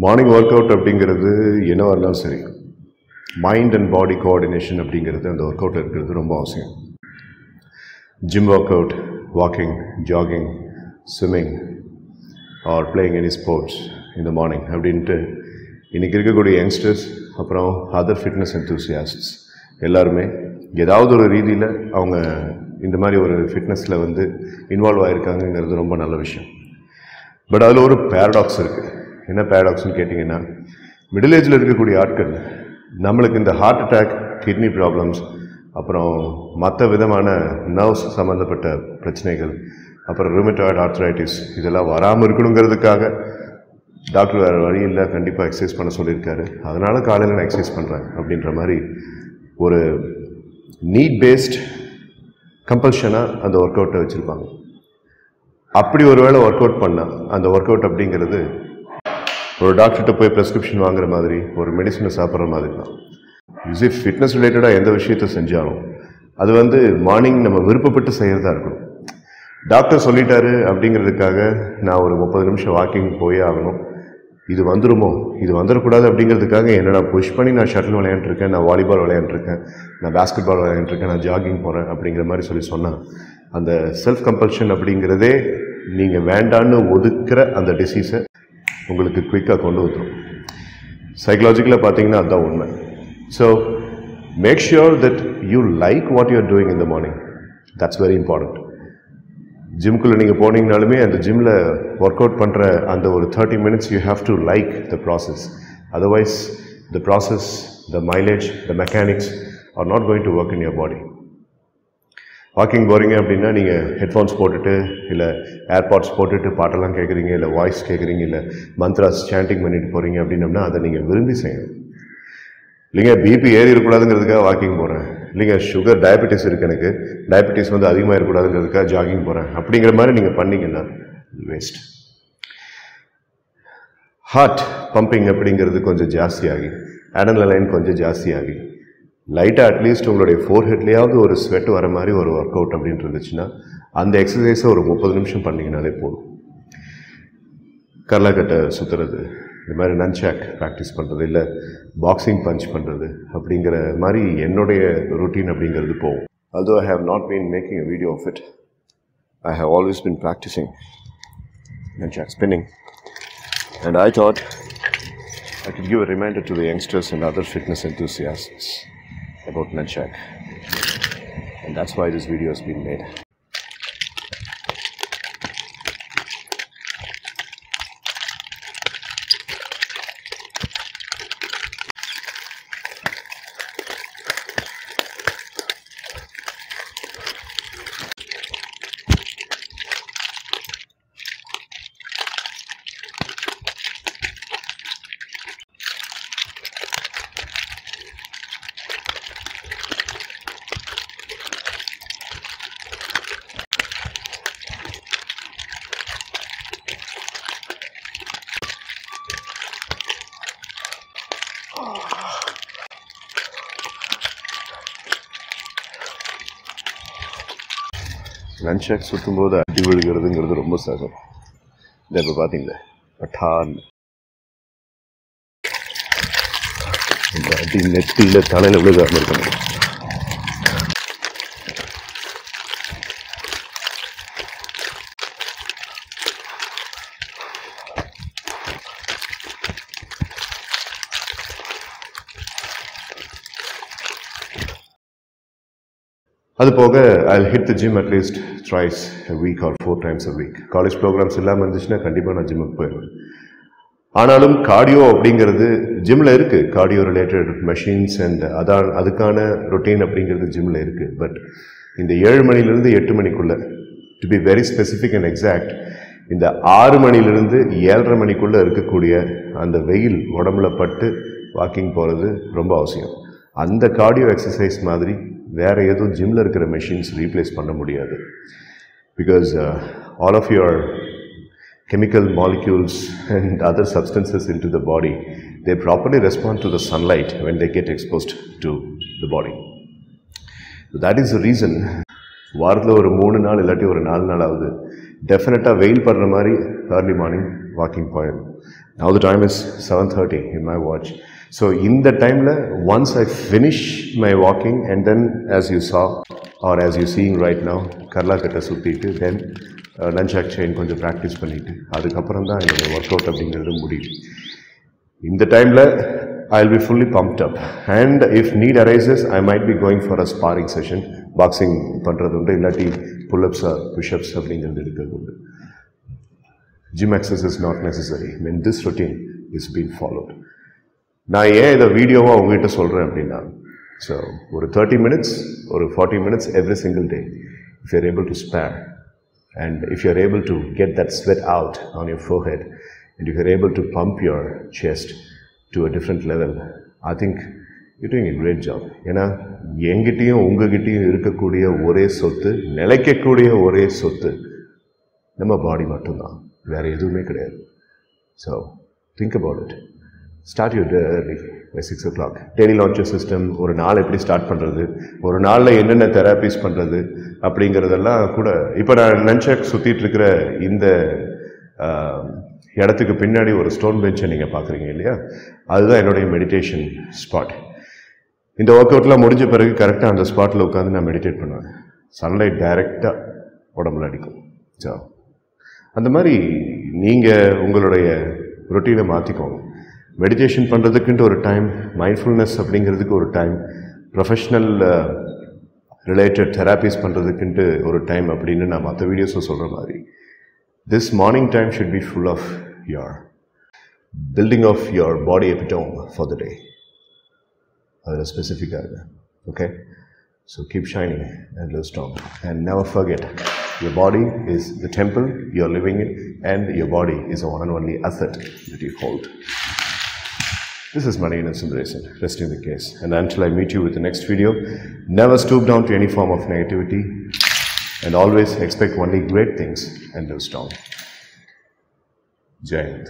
Morning work out அப்படிங்கிறது என்னவா இருந்தாலும் சரி, மைண்ட் அண்ட் பாடி கோஆர்டினேஷன் அப்படிங்கிறது அந்த ஒர்க் அவுட் இருக்கிறது ரொம்ப அவசியம். Gym work out, walking, jogging, swimming or playing any sports இந்த மார்னிங் அப்படின்ட்டு இன்றைக்கி இருக்கக்கூடிய யங்ஸ்டர்ஸ் அப்புறம் அதர் ஃபிட்னஸ் என்தூசியாஸ்ட்ஸ் எல்லாருமே ஏதாவது ஒரு ரீதியில் அவங்க இந்த மாதிரி ஒரு ஃபிட்னஸில் இன்வால்வ் ஆகிருக்காங்கங்கிறது ரொம்ப நல்ல விஷயம். பட் அதில் ஒரு பேரடாக்ஸ் இருக்குது. என்ன பேரடாக்ஸ்னு கேட்டிங்கன்னா, மிடில் ஏஜில் இருக்கக்கூடிய ஆட்கள் நம்மளுக்கு இந்த ஹார்ட் அட்டாக், கிட்னி ப்ராப்ளம்ஸ், அப்புறம் மற்ற விதமான நர்வ்ஸ் சம்மந்தப்பட்ட பிரச்சனைகள், அப்புறம் ரூமட்டாய்டு ஆர்த்ரைட்டிஸ் இதெல்லாம் வராமல் இருக்கணுங்கிறதுக்காக டாக்டர் வேறு வழி இல்லை, கண்டிப்பாக எக்ஸசைஸ் பண்ண சொல்லியிருக்காரு, அதனால் காலையில் நான் எக்ஸசைஸ் பண்ணுறேன் அப்படின்ற மாதிரி ஒரு நீட் பேஸ்ட் கம்பல்ஷனாக அந்த ஒர்க் அவுட்டை வச்சுருப்பாங்க. அப்படி ஒரு வேளை ஒர்க் அவுட் பண்ணால் அந்த ஒர்க் அவுட் அப்படிங்கிறது ஒரு டாக்டர்கிட்ட போய் ப்ரெஸ்கிரிப்ஷன் வாங்குற மாதிரி, ஒரு மெடிசனை சாப்பிட்ற மாதிரி தான். யூஸ்வலி ஃபிட்னஸ் ரிலேட்டடாக எந்த விஷயத்தை செஞ்சாலும் அது மார்னிங் நம்ம விருப்பப்பட்டு செய்கிறதா இருக்கணும். டாக்டர் சொல்லிட்டாரு அப்படிங்கிறதுக்காக நான் ஒரு 30 நிமிஷம் வாக்கிங் போயே ஆகணும், இது வந்துடுமோ, இது வந்துடக்கூடாது அப்படிங்கிறதுக்காக என்ன நான் புஷ் பண்ணி நான் ஷட்டில் விளையாண்டுருக்கேன், நான் வாலிபால் விளையாண்டுருக்கேன், நான் பேஸ்கெட் பால் விளையாண்டுருக்கேன், நான் ஜாகிங் போகிறேன் அப்படிங்கிற மாதிரி சொன்னால் அந்த செல்ஃப் கம்பல்ஷன் அப்படிங்கிறதே நீங்கள் வேண்டான்னு ஒதுக்குற அந்த டிசீஸை உங்களுக்கு குயிக்காக கொண்டு வந்துடும். சைக்கலாஜிக்கலாக பார்த்தீங்கன்னா அதுதான் உண்மை. So make sure that you like what you are doing in the morning. That's very important. ஜிம்குள்ளே நீங்கள் போனீங்கனாலுமே அந்த ஜிம்மில் ஒர்க் அவுட் பண்ணுற அந்த ஒரு 30 minutes you have to like the process. Otherwise the process, the mileage, the mechanics are not going to work in your body. Walking போகிறீங்க அப்படின்னா நீங்கள் ஹெட்ஃபோன்ஸ் போட்டுட்டு, இல்லை ஏர்பாட்ஸ் போட்டுட்டு பாட்டெல்லாம் கேட்குறீங்க, இல்லை வாய்ஸ் கேட்குறீங்க, இல்லை மந்த்ராஸ் சாண்டிங் பண்ணிட்டு போகிறீங்க அப்படின்னம்னா அதை நீங்கள் விரும்பி செய்யணும். இல்லைங்க பிபி ஏறி இருக்கக்கூடாதுங்கிறதுக்காக வாக்கிங் போகிறேன், இல்லைங்க சுகர் டயபெட்டிஸ் இருக்குது, எனக்கு டயபெட்டிஸ் அதிகமாக இருக்கக்கூடாதுங்கிறதுக்காக ஜாகிங் போகிறேன் அப்படிங்கிற மாதிரி நீங்கள் பண்ணிங்கன்னா வேஸ்ட். ஹார்ட் பம்பிங் அப்படிங்கிறது கொஞ்சம் ஜாஸ்தியாகி, அட்ரினலைன் கொஞ்சம் ஜாஸ்தியாகி, லைட்டாக அட்லீஸ்ட் உங்களுடைய ஃபோர்ஹெட்லேயாவது ஒரு ஸ்வெட் வர மாதிரி ஒரு ஒர்க் அவுட் அப்படின்ட்டு இருந்துச்சுன்னா அந்த எக்ஸசைஸை ஒரு 30 நிமிஷம் பண்ணிங்கனாலே போதும். கர்லாக்கட்டை சுற்றுறது, இந்த மாதிரி நன்சாக் ப்ராக்டிஸ் பண்ணுறது, இல்லை பாக்ஸிங் பஞ்ச் பண்ணுறது அப்படிங்கிற மாதிரி என்னுடைய ரொட்டீன் அப்படிங்கிறது போகும். although I have not been making a video of it, I have always been practicing nunchak spinning, and I thought I could give a reminder to the youngsters and other fitness enthusiasts about nunchak, and that's why this video has been made. நன்ஷாக் சுற்றும்போது அடி விழுகிறதுங்கிறது ரொம்ப சகஜம். இதை இப்போ பார்த்தீங்களே, பட்டான் இந்த அடி நெத்தியில் தலையில் விழுகாமல் இருக்கணும். அது போக I'll hit the gym at least thrice a week or 4 times a week. College programs இல்லாமல் இருந்துச்சுன்னா கண்டிப்பாக நான் ஜிம்முக்கு போயிடுவேன். ஆனாலும் கார்டியோ அப்படிங்கிறது ஜிம்மில் இருக்குது. கார்டியோ ரிலேட்டட் மெஷின்ஸ் அண்ட் அதுக்கான ரொட்டீன் அப்படிங்கிறது ஜிம்மில் இருக்குது. பட் இந்த 7 மணிலேருந்து 8 மணிக்குள்ளே, to be very specific and exact, இந்த 6 மணிலேருந்து 7:30 மணிக்குள்ளே இருக்கக்கூடிய அந்த வெயில் உடம்புல பட்டு வாக்கிங் போகிறது ரொம்ப அவசியம். அந்த கார்டியோ எக்ஸசைஸ் மாதிரி வேறு எதுவும் ஜிம்மில் இருக்கிற மெஷின்ஸ் ரீப்ளேஸ் பண்ண முடியாது. Because all of your chemical molecules and other substances into the body, they properly respond to the sunlight when they get exposed to the body. So that is the reason வாரத்தில் ஒரு 3 நாள் இல்லாட்டி ஒரு 4 நாளாவது டெஃபினட்டாக வெயில் படுற மாதிரி ஏர்லி மார்னிங் வாக்கிங் போயிடும். Now the time is 7:30 in my watch. So in the time, once I finish my walking, and then as you saw or as you seeing right now, Karla katta suttittu, then nunchuck chain konjam practice பண்ணிட்டு அதுக்கப்புறம் தான் என்னோட work out அப்படிங்கிறது முடியும். இந்த டைமில் I'll be fully pumped up, and if need arises, I might be going for a sparring session. Boxing பண்ணுறது உண்டு, இல்லாட்டி pull-ups or push-ups அப்படிங்கிறது எடுக்கிறது உண்டு. Gym access is not necessary when this routine is being followed. நான் ஏன் இதை வீடியோவாக உங்ககிட்ட சொல்கிறேன் அப்படின்னா, ஸோ ஒரு 30 minutes ஒரு 40 minutes every single day, if you're able to spare, and if you're able to get that sweat out on your forehead, and if you're able to pump your chest to a different level, I think you're doing a great job. ஏன்னா எங்கிட்டையும் உங்ககிட்டையும் இருக்கக்கூடிய ஒரே சொத்து, நிலைக்கக்கூடிய ஒரே சொத்து நம்ம பாடி மட்டும்தான், வேறு எதுவுமே கிடையாது. So think about it. Start your day early by 6 o'clock. Daily launcher system, ஒரு நாள் எப்படி ஸ்டார்ட் பண்ணுறது, ஒரு நாளில் என்னென்ன தெராபிஸ் பண்ணுறது அப்படிங்கிறதெல்லாம் கூட. இப்போ நான் நன்சக் சுற்றிட்டு இருக்கிற இந்த இடத்துக்கு பின்னாடி ஒரு ஸ்டோன் பெஞ்சை நீங்கள் பார்க்குறீங்க இல்லையா, அதுதான் என்னுடைய மெடிடேஷன் ஸ்பாட். இந்த ஒர்க் அவுட்லாம் முடிஞ்ச பிறகு கரெக்டாக அந்த ஸ்பாட்டில் உட்காந்து நான் மெடிடேட் பண்ணுவேன். சன்லைட் டைரெக்டாக உடம்புல அடிக்கும். ஸோ அந்த மாதிரி நீங்கள் உங்களுடைய ரொட்டீனை மாற்றிக்கோங்க. மெடிடேஷன் பண்ணுறதுக்குன்ட்டு ஒரு டைம், மைண்ட்ஃபுல்னஸ் அப்படிங்கிறதுக்கு ஒரு டைம், ப்ரொஃபஷ்னல் ரிலேட்டட் தெராபிஸ் பண்ணுறதுக்குன்ட்டு ஒரு டைம் அப்படின்னு நான் மற்ற வீடியோஸில் சொல்கிற மாதிரி, this morning time should be full of your building of your body epitome for the day. That's specific. Okay? So keep shining and live strong. And never forget, your body is the temple you're living in, and your body is the one and only asset that you hold. This is Manivan Sundaresan, resting the case. And until I meet you with the next video, never stoop down to any form of negativity, and always expect only great things and live strong. Jai Hind.